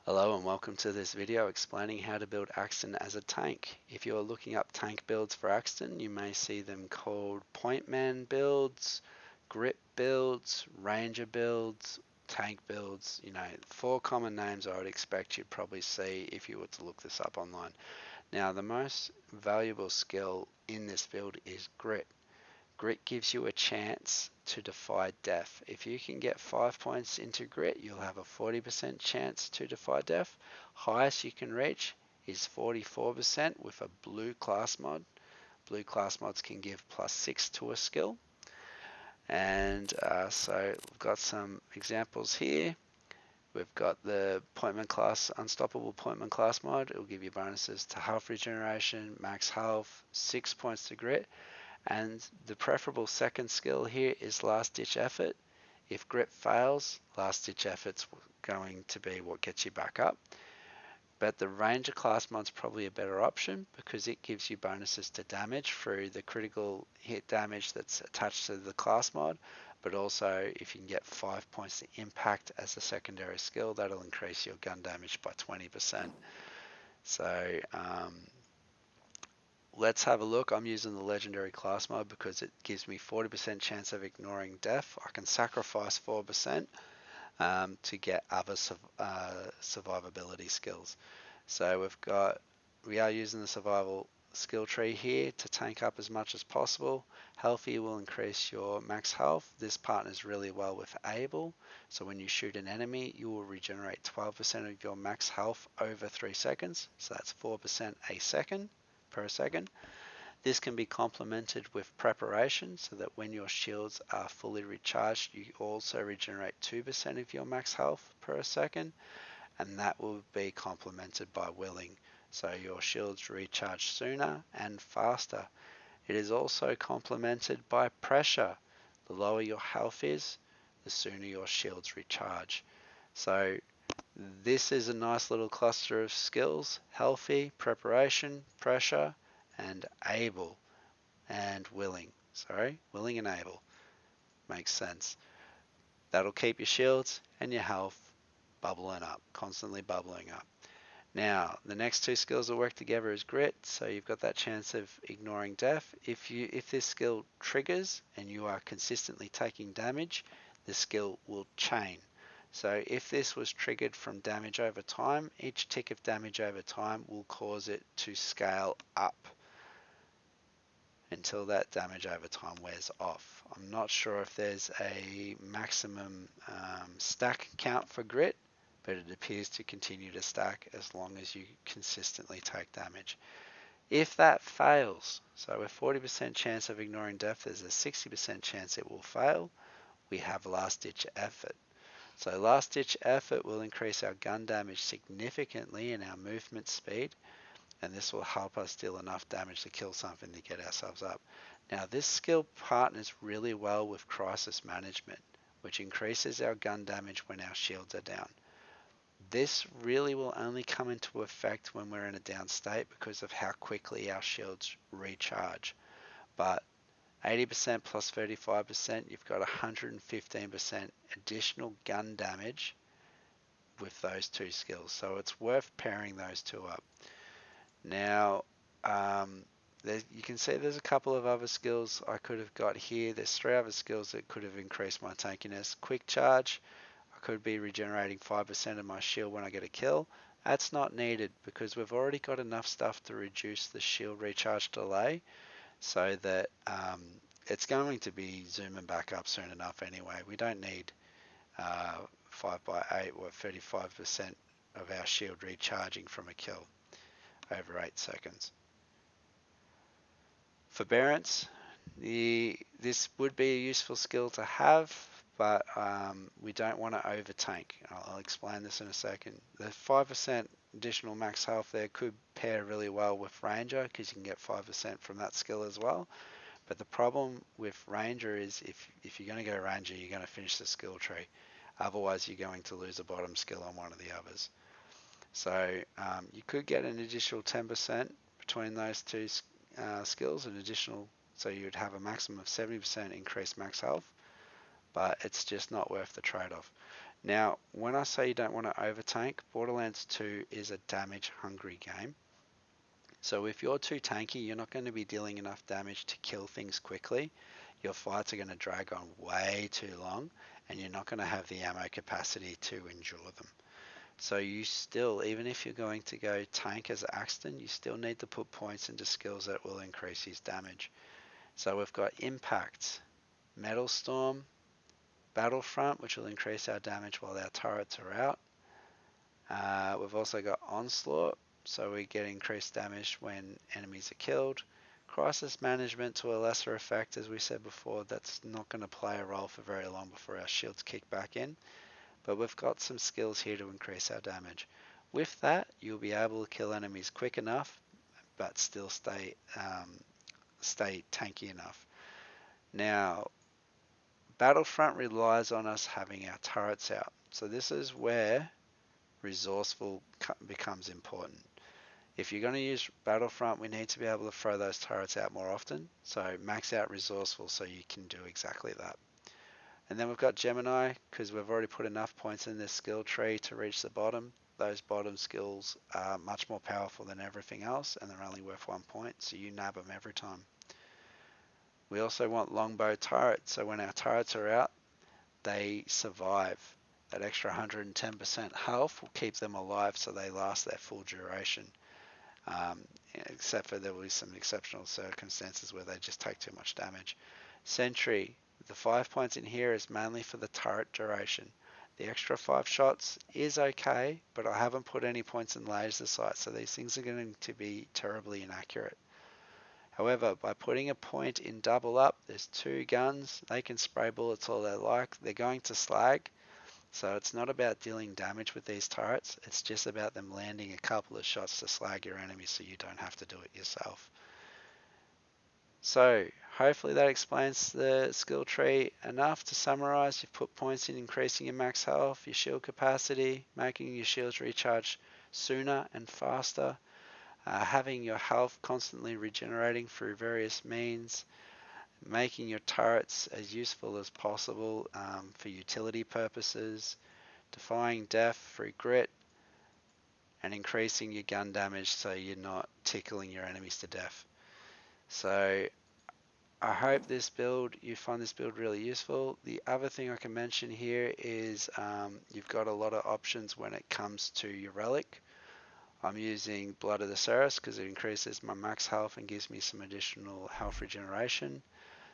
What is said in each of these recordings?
Hello and welcome to this video explaining how to build Axton as a tank. If you're looking up tank builds for Axton, you may see them called Point Man builds, Grip builds, Ranger builds, tank builds. Four common names I would expect you'd probably see if you were to look this up online. Now, the most valuable skill in this build is Grit. Grit gives you a chance to defy death. If you can get 5 points into Grit, you'll have a 40% chance to defy death. Highest you can reach is 44% with a blue class mod. Blue class mods can give +6 to a skill. And so we've got some examples here. We've got the Pointman class, Unstoppable Pointman class mod. It will give you bonuses to health regeneration, max health, 6 points to Grit. And the preferable second skill here is Last Ditch Effort. If Grit fails, Last Ditch Effort's going to be what gets you back up. But the Ranger class mod's probably a better option because it gives you bonuses to damage through the critical hit damage that's attached to the class mod. But also, if you can get 5 points to impact as a secondary skill, that'll increase your gun damage by 20%. So, let's have a look. I'm using the legendary class mod because it gives me 40% chance of ignoring death. I can sacrifice 4% to get other survivability skills. So we are using the survival skill tree here to tank up as much as possible. Healthy will increase your max health. This partners really well with Able. So when you shoot an enemy, you will regenerate 12% of your max health over 3 seconds. So that's 4% per second. This can be complemented with preparation so that when your shields are fully recharged, you also regenerate 2% of your max health per second, and that will be complemented by willing, so your shields recharge sooner and faster. It is also complemented by pressure. The lower your health is, the sooner your shields recharge. So this is a nice little cluster of skills: healthy, preparation, pressure, and able and willing. Willing and able. Makes sense. That'll keep your shields and your health bubbling up, constantly bubbling up. Now, the next two skills that work together is Grit, so you've got that chance of ignoring death. If this skill triggers and you are consistently taking damage, the skill will chain. So if this was triggered from damage over time, each tick of damage over time will cause it to scale up until that damage over time wears off. I'm not sure if there's a maximum stack count for Grit, but it appears to continue to stack as long as you consistently take damage. If that fails, so with 40% chance of ignoring death, there's a 60% chance it will fail, we have Last Ditch Effort. So Last Ditch Effort will increase our gun damage significantly and our movement speed, and this will help us deal enough damage to kill something to get ourselves up. Now, this skill partners really well with Crisis Management, which increases our gun damage when our shields are down. This really will only come into effect when we're in a down state because of how quickly our shields recharge. But 80% plus 35%, you've got 115% additional gun damage with those two skills. So it's worth pairing those two up. Now, you can see there's a couple of other skills I could have got here. There's 3 other skills that could have increased my tankiness. Quick Charge, I could be regenerating 5% of my shield when I get a kill. That's not needed because we've already got enough stuff to reduce the shield recharge delay so that it's going to be zooming back up soon enough anyway. We don't need 5x8 or 35% of our shield recharging from a kill over 8 seconds. Forbearance, this would be a useful skill to have, but we don't want to over tank. I'll explain this in a second. The 5% additional max health there could pair really well with Ranger because you can get 5% from that skill as well. But the problem with Ranger is if you're going to go Ranger, you're going to finish the skill tree. Otherwise, you're going to lose a bottom skill on one of the others. So you could get an additional 10% between those two skills, an additional, so you'd have a maximum of 70% increased max health, but it's just not worth the trade-off. Now, when I say you don't want to overtank, Borderlands 2 is a damage-hungry game. So if you're too tanky, you're not going to be dealing enough damage to kill things quickly. Your fights are going to drag on way too long, and you're not going to have the ammo capacity to endure them. So you still, even if you're going to go tank as Axton, you still need to put points into skills that will increase his damage. So we've got Impact, Metal Storm, Battlefront, which will increase our damage while our turrets are out. We've also got Onslaught, so we get increased damage when enemies are killed. Crisis Management to a lesser effect, as we said before, that's not going to play a role for very long before our shields kick back in. But we've got some skills here to increase our damage. With that, you'll be able to kill enemies quick enough, but still stay tanky enough. Now, Battlefront relies on us having our turrets out. So this is where resourceful becomes important. If you're going to use Battlefront, we need to be able to throw those turrets out more often. So max out resourceful so you can do exactly that. And then we've got Gemini, because we've already put enough points in this skill tree to reach the bottom. Those bottom skills are much more powerful than everything else, and they're only worth 1 point, so you nab them every time. We also want longbow turrets, so when our turrets are out, they survive. That extra 110% health will keep them alive so they last their full duration. Except for there will be some exceptional circumstances where they just take too much damage. Sentry, the 5 points in here is mainly for the turret duration. The extra 5 shots is okay, but I haven't put any points in laser sight, so these things are going to be terribly inaccurate. However, by putting a point in double up, there's 2 guns, they can spray bullets all they like, they're going to slag, so it's not about dealing damage with these turrets, it's just about them landing a couple of shots to slag your enemies so you don't have to do it yourself. So hopefully that explains the skill tree enough. To summarize, you've put points in increasing your max health, your shield capacity, making your shields recharge sooner and faster, having your health constantly regenerating through various means, making your turrets as useful as possible for utility purposes, defying death through grit, and increasing your gun damage so you're not tickling your enemies to death. So I hope you find this build really useful. The other thing I can mention here is you've got a lot of options when it comes to your relic. I'm using Blood of the Seraph because it increases my max health and gives me some additional health regeneration.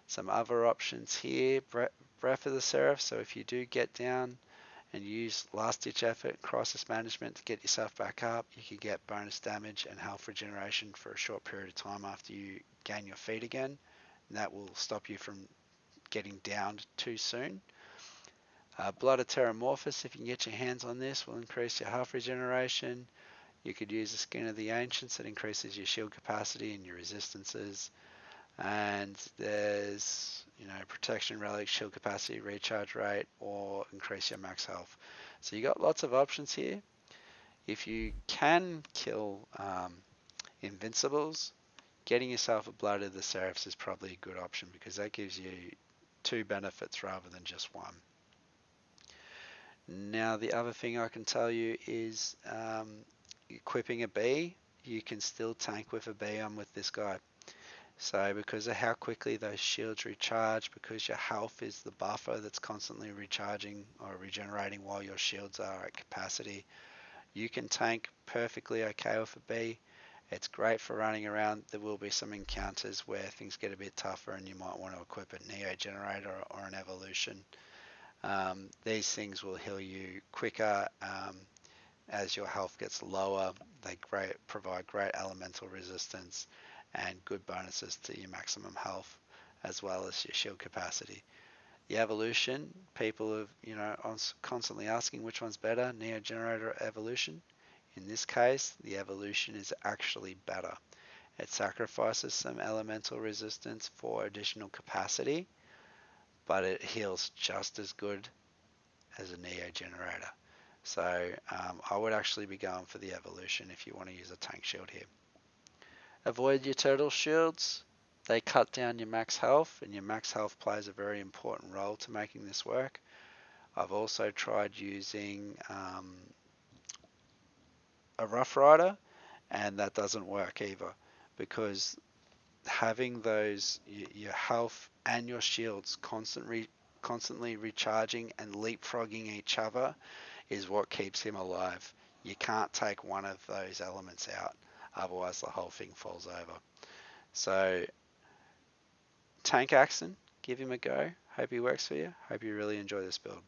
Some other options here, Breath of the Seraph, so if you do get down and use last ditch effort, crisis management to get yourself back up, you can get bonus damage and health regeneration for a short period of time after you gain your feet again. And that will stop you from getting downed too soon. Blood of Terramorphous, if you can get your hands on this, will increase your health regeneration. You could use the Skin of the Ancients that increases your shield capacity and your resistances. And there's, Protection Relic, shield capacity, recharge rate, or increase your max health. So you got lots of options here. If you can kill Invincibles, getting yourself a Blood of the Seraphs is probably a good option because that gives you 2 benefits rather than just 1. Now the other thing I can tell you is equipping a bee, you can still tank with a bee on with this guy. So because of how quickly those shields recharge, because your health is the buffer that's constantly recharging or regenerating while your shields are at capacity, you can tank perfectly okay with a bee. It's great for running around. There will be some encounters where things get a bit tougher and you might want to equip a Neo Generator or an Evolution. These things will heal you quicker as your health gets lower. They provide great elemental resistance and good bonuses to your maximum health as well as your shield capacity. The Evolution, people have constantly asking which one's better, Neo Generator or Evolution. In this case, the Evolution is actually better. It sacrifices some elemental resistance for additional capacity, but it heals just as good as a Neo Generator. So I would actually be going for the Evolution if you want to use a tank shield here. Avoid your turtle shields. They cut down your max health, and your max health plays a very important role to making this work. I've also tried using a Rough Rider, and that doesn't work either, because having those your health and your shields constantly recharging and leapfrogging each other is what keeps him alive. You can't take one of those elements out, otherwise the whole thing falls over. So Tank Axon, give him a go. Hope he works for you. Hope you really enjoy this build.